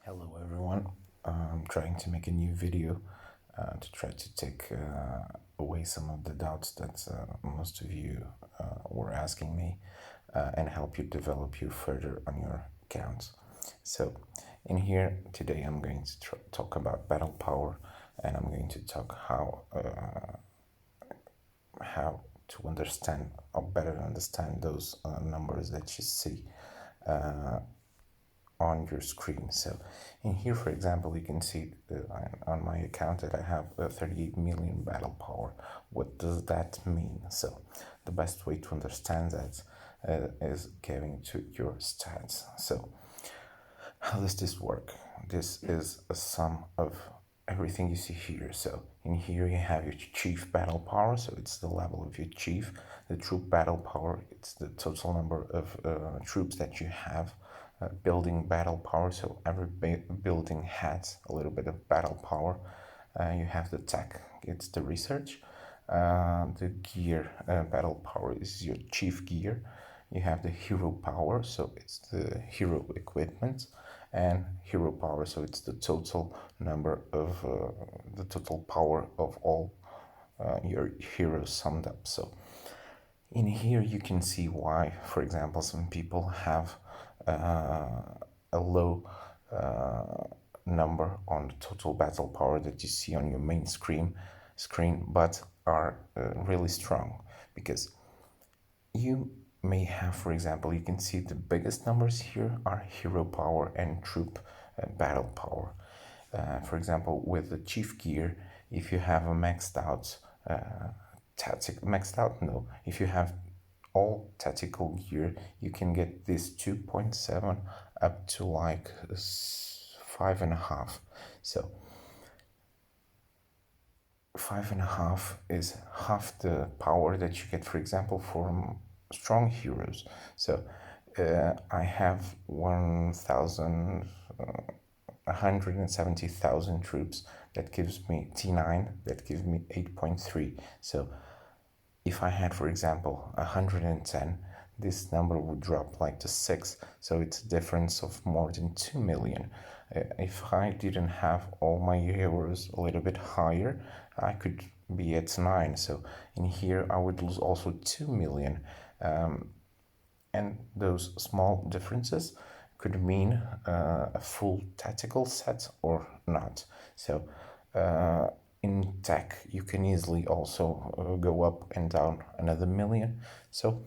Hello everyone. I'm trying to make a new video to try to take away some of the doubts that most of you were asking me and help you develop you further on your accounts. So, in here today, I'm going to talk about battle power, and I'm going to talk how to understand or better understand those numbers that you see on your screen. So in here, for example, you can see on my account that I have 38 million battle power. What does that mean? So the best way to understand that is going to your stats. So how does this work? This is a sum of everything you see here. So in here you have your chief battle power, so it's the level of your chief. The troop battle power, it's the total number of troops that you have. Building battle power, so every building has a little bit of battle power. You have the tech, it's the research. The gear battle power is your chief gear. You have the hero power, so it's the hero equipment, and hero power, so it's the total number of the total power of all your heroes summed up. So in here you can see why, for example, some people have a low number on the total battle power that you see on your main screen, but are really strong, because you may have, for example, you can see the biggest numbers here are hero power and troop battle power. For example, with the chief gear, if you have a maxed out maxed out, no, if you have all tactical gear, you can get this 2.7 up to like 5.5. So 5.5 is half the power that you get, for example, from strong heroes. So I have 170,000 troops. That gives me T9, that gives me 8.3. So if I had, for example, 110, this number would drop like to 6. So it's a difference of more than 2 million. If I didn't have all my heroes a little bit higher, I could be at 9. So in here, I would lose also 2 million. And those small differences could mean a full tactical set or not. So in tech, you can easily also go up and down another million. So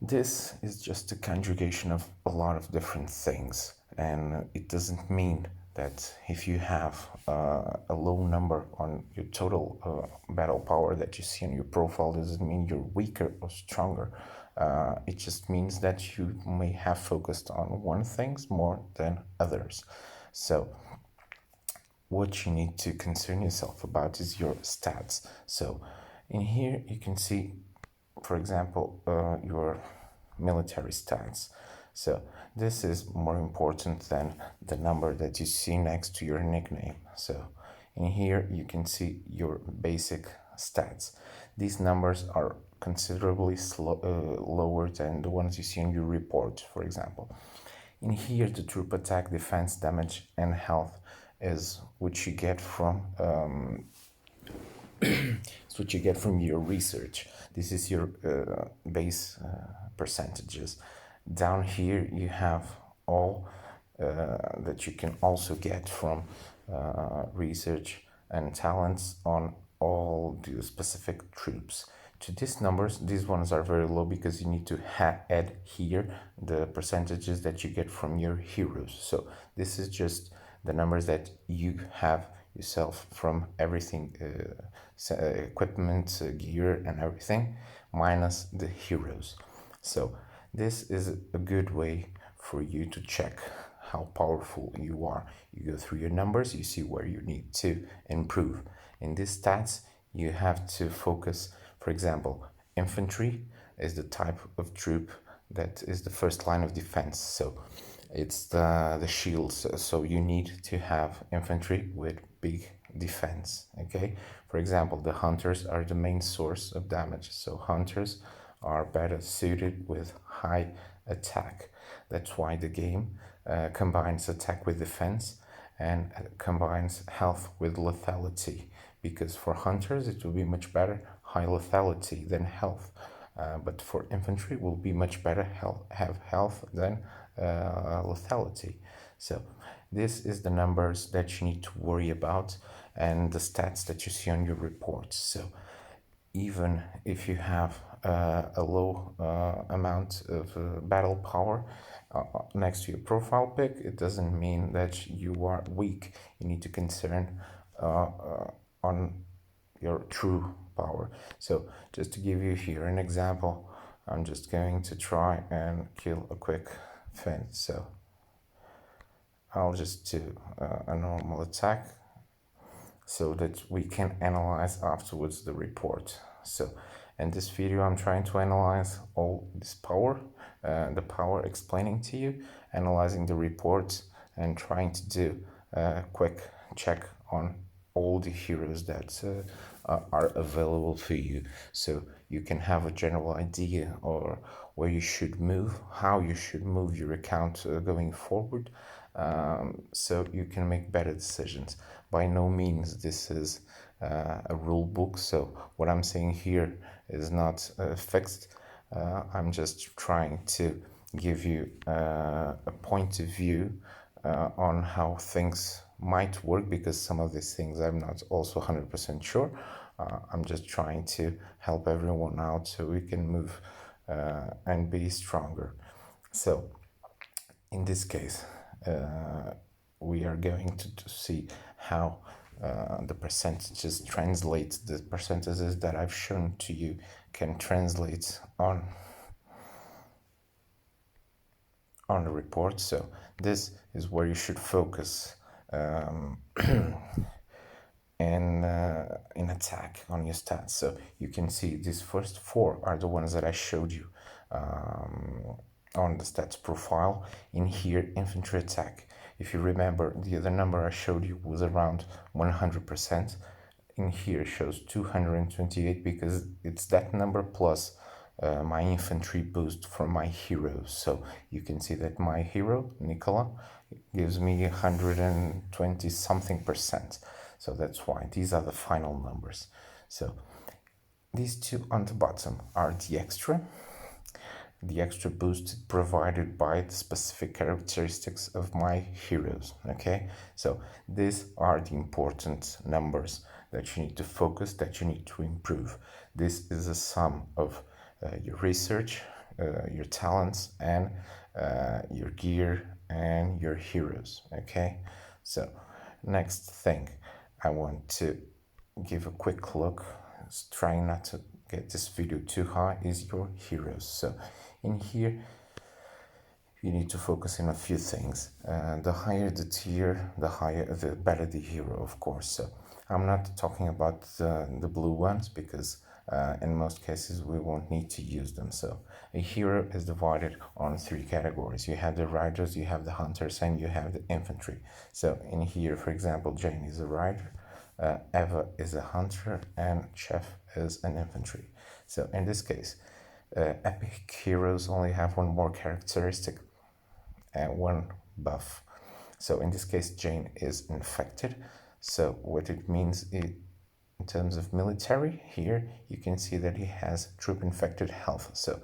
this is just a conjugation of a lot of different things, and it doesn't mean that if you have a low number on your total battle power that you see on your profile, doesn't mean you're weaker or stronger. It just means that you may have focused on one things more than others. So what you need to concern yourself about is your stats. So in here you can see, for example, your military stats. So this is more important than the number that you see next to your nickname. So in here you can see your basic stats. These numbers are considerably lower than the ones you see in your report, for example. In here, the troop attack, defense, damage, and health is what you get from it's what you get from your research. This is your base percentages. Down here, you have all that you can also get from research and talents on all the specific troops. To these numbers, these ones are very low because you need to add here the percentages that you get from your heroes. So this is just the numbers that you have yourself from everything, equipment, gear, and everything, minus the heroes. So this is a good way for you to check how powerful you are. You go through your numbers, you see where you need to improve. In these stats, you have to focus. For example, infantry is the type of troop that is the first line of defense. So it's the shields. So you need to have infantry with big defense. Okay. For example, the hunters are the main source of damage. So hunters are better suited with high attack. That's why the game combines attack with defense and combines health with lethality, because for hunters it will be much better high lethality than health, but for infantry it will be much better have health than lethality. So this is the numbers that you need to worry about and the stats that you see on your reports. So even if you have a low amount of battle power next to your profile pick, it doesn't mean that you are weak. You need to concern on your true power. So just to give you here an example, I'm just going to try and kill a quick Finn. So I'll just do a normal attack so that we can analyze afterwards the report. So in this video I'm trying to analyze all this power, the power explaining to you, analyzing the report, and trying to do a quick check on all the heroes that are available for you, so you can have a general idea or where you should move, how you should move your account going forward, so you can make better decisions. By no means this is a rule book, so what I'm saying here is not fixed. I'm just trying to give you a point of view on how things might work, because some of these things I'm not also 100% sure. I'm just trying to help everyone out so we can move and be stronger. So in this case, we are going to see how the percentages translate, the percentages that I've shown to you can translate on the report. So this is where you should focus in attack on your stats. So you can see these first four are the ones that I showed you on the stats profile. In here, infantry attack, if you remember, the other number I showed you was around 100%. In here shows 228 because it's that number plus my infantry boost from my heroes. So you can see that my hero, Nicola, gives me 120 something percent. So that's why these are the final numbers. So these two on the bottom are the extra boost provided by the specific characteristics of my heroes. Okay, so these are the important numbers that you need to focus, that you need to improve. This is a sum of your research, your talents, and your gear and your heroes. Okay, so next thing I want to give a quick look, trying not to get this video too high, is your heroes. So in here you need to focus in a few things. The higher the tier, the better the hero, of course. So I'm not talking about the blue ones, because in most cases we won't need to use them. So a hero is divided on three categories. You have the riders, you have the hunters, and you have the infantry. So in here, for example, Jane is a rider, Eva is a hunter, and Chef is an infantry. So in this case, epic heroes only have one more characteristic and one buff. So in this case, Jane is infected. So what it means is, in terms of military, here you can see that he has troop infected health. So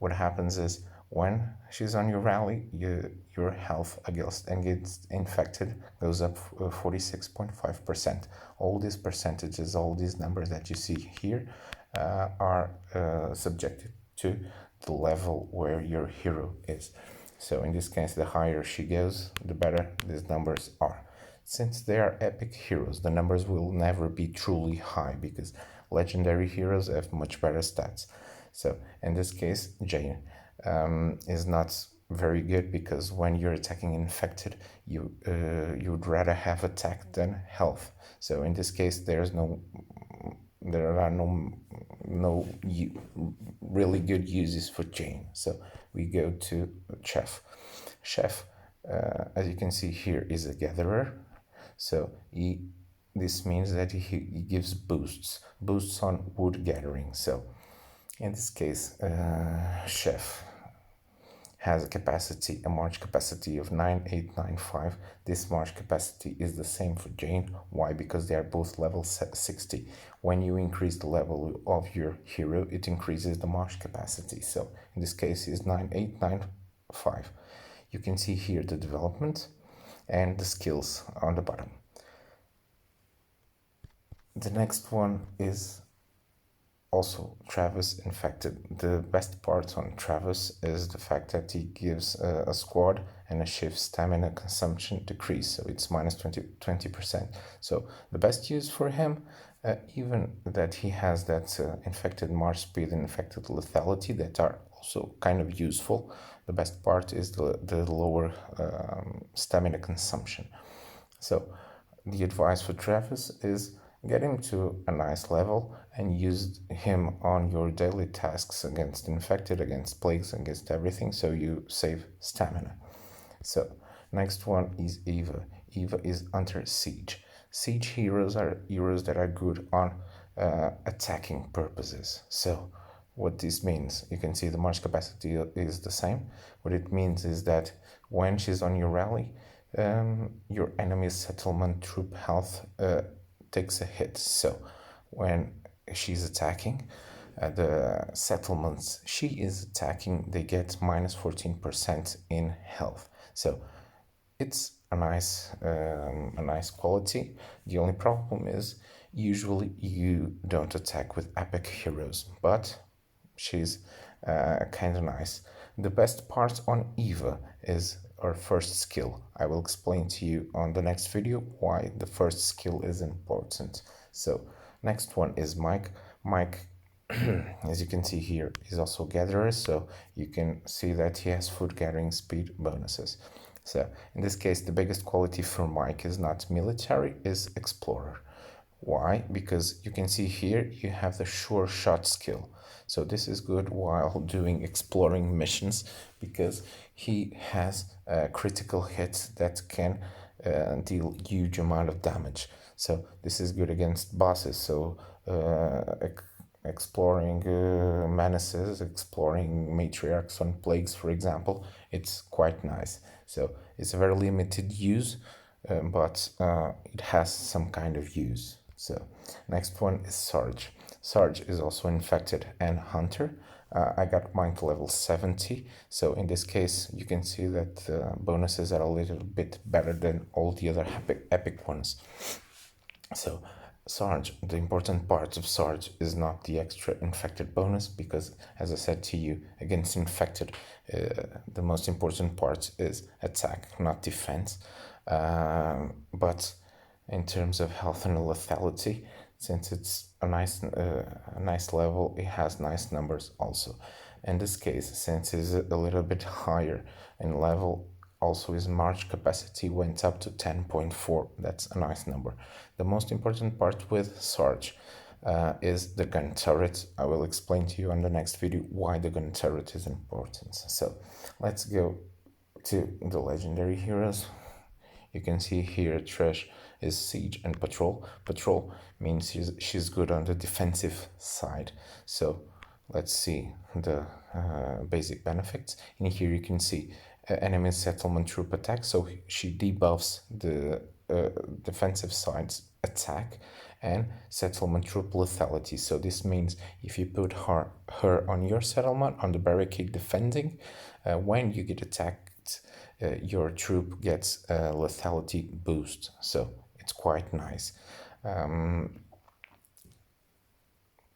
what happens is, when she's on your rally, your health against infected goes up 46.5%. All these percentages, all these numbers that you see here are subjected to the level where your hero is. So in this case, the higher she goes, the better these numbers are. Since they are epic heroes, the numbers will never be truly high, because legendary heroes have much better stats. So in this case, Jane is not very good, because when you're attacking infected, you would rather have attack than health. So in this case, there are no really good uses for Jane. So we go to Chef. Chef, as you can see here, is a gatherer. So this means that he gives boosts on wood gathering. So in this case, Chef has a march capacity of 9895. This march capacity is the same for Jane. Why? Because they are both level 60. When you increase the level of your hero, it increases the march capacity. So in this case is 9895. You can see here the development and the skills on the bottom. The next one is also Travis Infected. The best part on Travis is the fact that he gives a squad and a shift stamina consumption decrease, so it's minus 20%. So the best use for him, even that he has that infected march speed and infected lethality that are also kind of useful, the best part is the lower stamina consumption. So the advice for Travis is get him to a nice level and use him on your daily tasks against infected, against plagues, against everything, so you save stamina. So next one is Eva. Eva is under siege. Siege heroes are heroes that are good on attacking purposes. So what this means, you can see the march capacity is the same. What it means is that when she's on your rally, your enemy's settlement troop health takes a hit. So when she's attacking the settlements she is attacking, they get minus 14% in health. So it's a nice quality. The only problem is usually you don't attack with epic heroes, but she's kind of nice. The best part on Eva is her first skill. I will explain to you on the next video why the first skill is important. So next one is Mike. Mike, as you can see here, is also gatherer, so you can see that he has food gathering speed bonuses. So in this case, the biggest quality for Mike is not military, is explorer. Why? Because you can see here you have the sure shot skill. So this is good while doing exploring missions because he has a critical hit that can deal huge amount of damage. So this is good against bosses. So exploring menaces, exploring matriarchs on plagues, for example, it's quite nice. So it's a very limited use, but it has some kind of use. So next one is Sarge. Sarge is also infected and hunter. I got mine to level 70. So in this case, you can see that bonuses are a little bit better than all the other epic ones. So Sarge, the important part of Sarge is not the extra infected bonus because, as I said to you, against infected, the most important part is attack, not defense. But in terms of health and lethality, since it's a nice level, it has nice numbers also. In this case, since it's a little bit higher in level, also his march capacity went up to 10.4. That's a nice number. The most important part with Sarge is the gun turret. I will explain to you on the next video why the gun turret is important. So let's go to the legendary heroes. You can see here Trish is siege and patrol. Patrol means she's good on the defensive side. So let's see the basic benefits. In here you can see enemy settlement troop attack. So she debuffs the defensive side's attack and settlement troop lethality. So this means if you put her on your settlement, on the barricade defending, when you get attacked, your troop gets a lethality boost. So it's quite nice.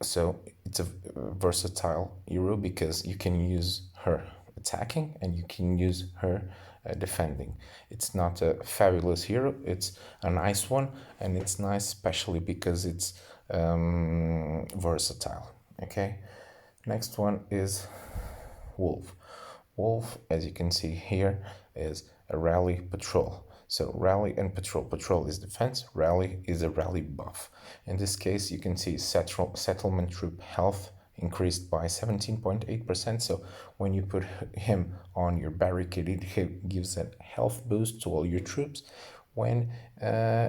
So it's a versatile hero because you can use her attacking and you can use her defending. It's not a fabulous hero, it's a nice one, and it's nice especially because it's versatile. Okay, next one is Wolf. Wolf, as you can see here, is a rally patrol. So rally and patrol. Patrol is defense, rally is a rally buff. In this case, you can see settlement troop health increased by 17.8%. So when you put him on your barricade, it gives a health boost to all your troops. When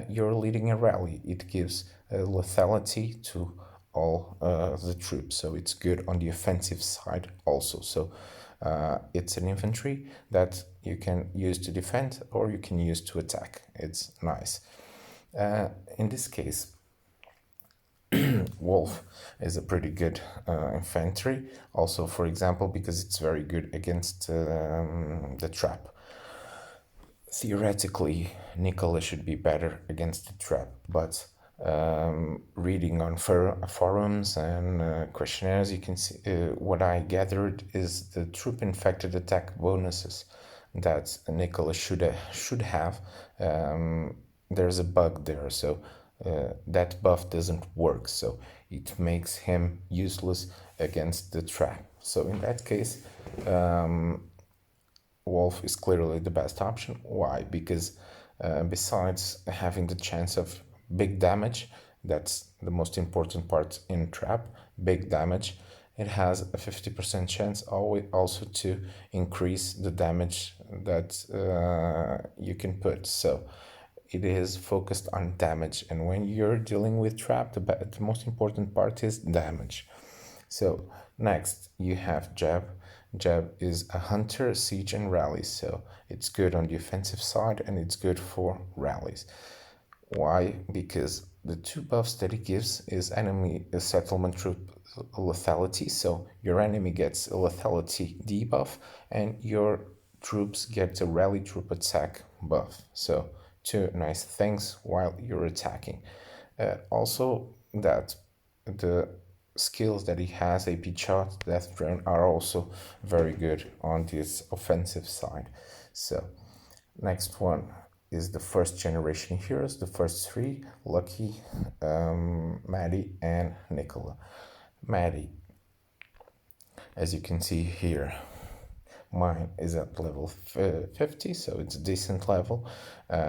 you're leading a rally, it gives lethality to all the troops. So it's good on the offensive side also. So It's an infantry that you can use to defend or you can use to attack. It's nice. In this case, Wolf is a pretty good infantry. Also, for example, because it's very good against the trap. Theoretically, Nicola should be better against the trap, but reading on forums and questionnaires, you can see what I gathered is the troop infected attack bonuses that Nicola should have. There's a bug there, so that buff doesn't work, so it makes him useless against the trap. So in that case, Wolf is clearly the best option. Why? Because besides having the chance of big damage, that's the most important part in trap, big damage, it has a 50% chance also to increase the damage that you can put. So it is focused on damage, and when you're dealing with trap, the most important part is damage. So next you have Jeb. Jeb is a hunter, siege, and rallies, so it's good on the offensive side and it's good for rallies. Why? Because the two buffs that it gives is enemy settlement troop lethality, so your enemy gets a lethality debuff and your troops get a rally troop attack buff. So two nice things while you're attacking. Also, that the skills that he has, AP shot, death drone, are also very good on this offensive side. So next one is the first generation heroes, the first three: Lucky, Maddie, and Nicola. Maddie, as you can see here, mine is at level 50, so it's a decent level.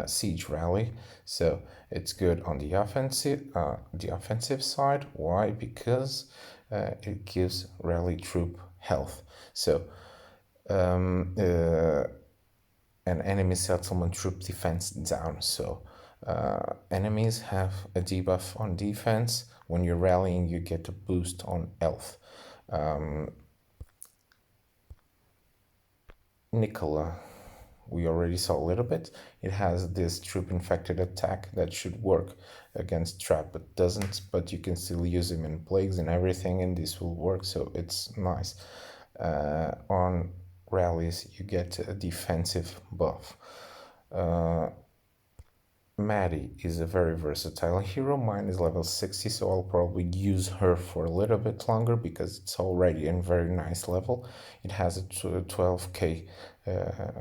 Siege rally, so it's good on the offensive side. Why? Because it gives rally troop health. So an enemy settlement troop defense down. So enemies have a debuff on defense. When you're rallying, you get a boost on health. Nicola, we already saw a little bit. It has this troop infected attack that should work against trap, but doesn't. But you can still use him in plagues and everything, and this will work, so it's nice. On rallies, you get a defensive buff. Maddie is a very versatile hero. Mine is level 60, so I'll probably use her for a little bit longer because it's already a very nice level. It has a 12k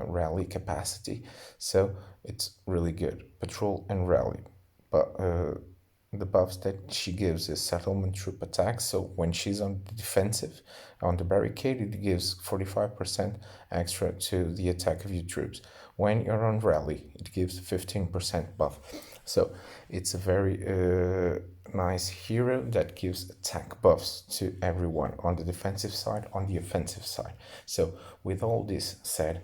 rally capacity, so it's really good. Patrol and rally. But the buffs that she gives is settlement troop attack, so when she's on the defensive, on the barricade, it gives 45% extra to the attack of your troops. When you're on rally, it gives 15% buff. So it's a very nice hero that gives attack buffs to everyone on the defensive side, on the offensive side. So with all this said,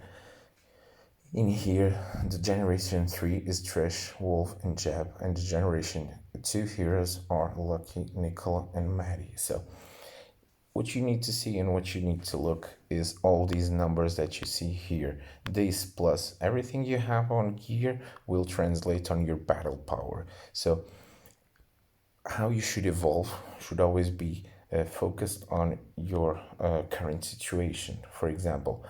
in here, the Generation 3 is Trish, Wolf, and Jeb, and the Generation 2 heroes are Lucky, Nicola, and Maddie. So what you need to see and what you need to look is all these numbers that you see here. This plus everything you have on gear will translate on your battle power. So how you should evolve should always be focused on your current situation. For example,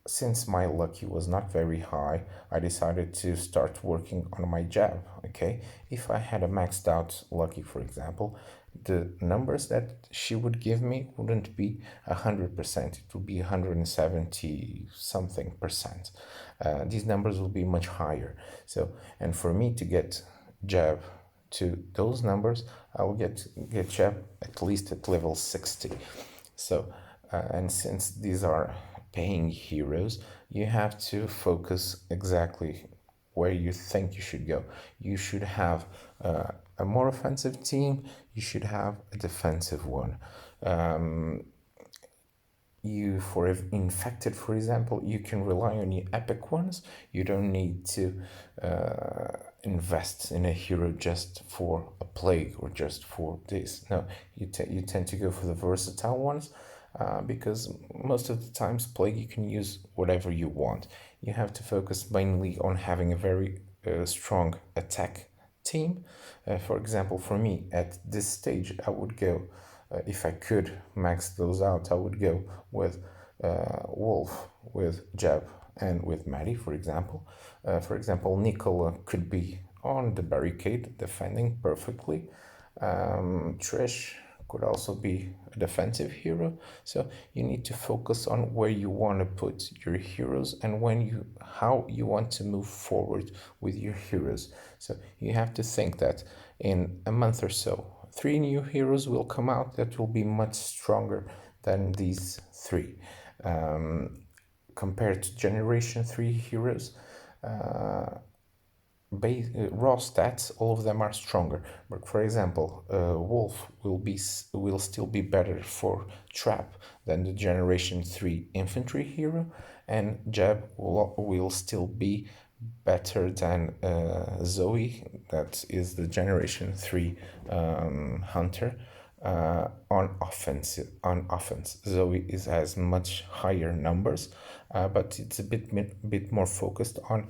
since my lucky was not very high, I decided to start working on my jab. Okay, if I had a maxed out lucky, for example, the numbers that she would give me wouldn't be 100%. It would be 170 something percent. These numbers will be much higher. So, and for me to get jab to those numbers, I will get jab at least at level 60. So, and since these are paying heroes, you have to focus exactly where you think you should go. You should have a more offensive team, you should have a defensive one. You, for infected, for example, you can rely on your epic ones. You don't need to invest in a hero just for a plague or just for this. No, you tend to go for the versatile ones. because most of the times Plague you can use whatever you want. You have to focus mainly on having a very strong attack team. For example, for me at this stage, I would go, if I could max those out, I would go with Wolf, with Jeb, and with Maddie, for example. For example, Nicola could be on the barricade defending perfectly. Trish could also be a defensive hero. So you need to focus on where you want to put your heroes and how you want to move forward with your heroes. So you have to think that in a month or so, 3 new heroes will come out that will be much stronger than these 3. Compared to Generation 3 heroes, raw stats, all of them are stronger. But for example, Wolf will still be better for trap than the Generation 3 infantry hero, and Jeb will still be better than Zoe, that is the Generation 3 hunter. On offense, Zoe has much higher numbers, but it's a bit more focused on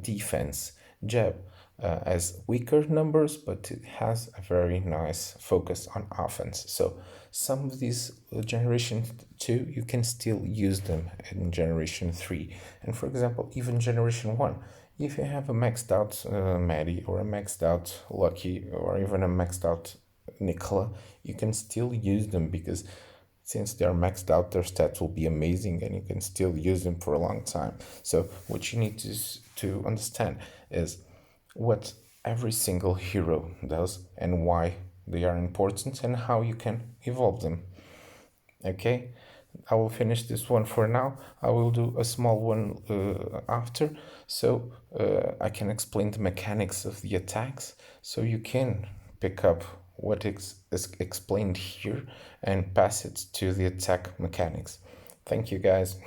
defense. Jeb has weaker numbers, but it has a very nice focus on offense. So some of these Generation 2, you can still use them in Generation 3. And for example, even Generation 1, if you have a maxed out Maddie or a maxed out Lucky or even a maxed out Nicola, you can still use them because since they're maxed out, their stats will be amazing and you can still use them for a long time. So what you need to understand is what every single hero does and why they are important and how you can evolve them. Okay, I will finish this one for now. I will do a small one after, so I can explain the mechanics of the attacks, so you can pick up what is explained here and pass it to the attack mechanics. Thank you, guys.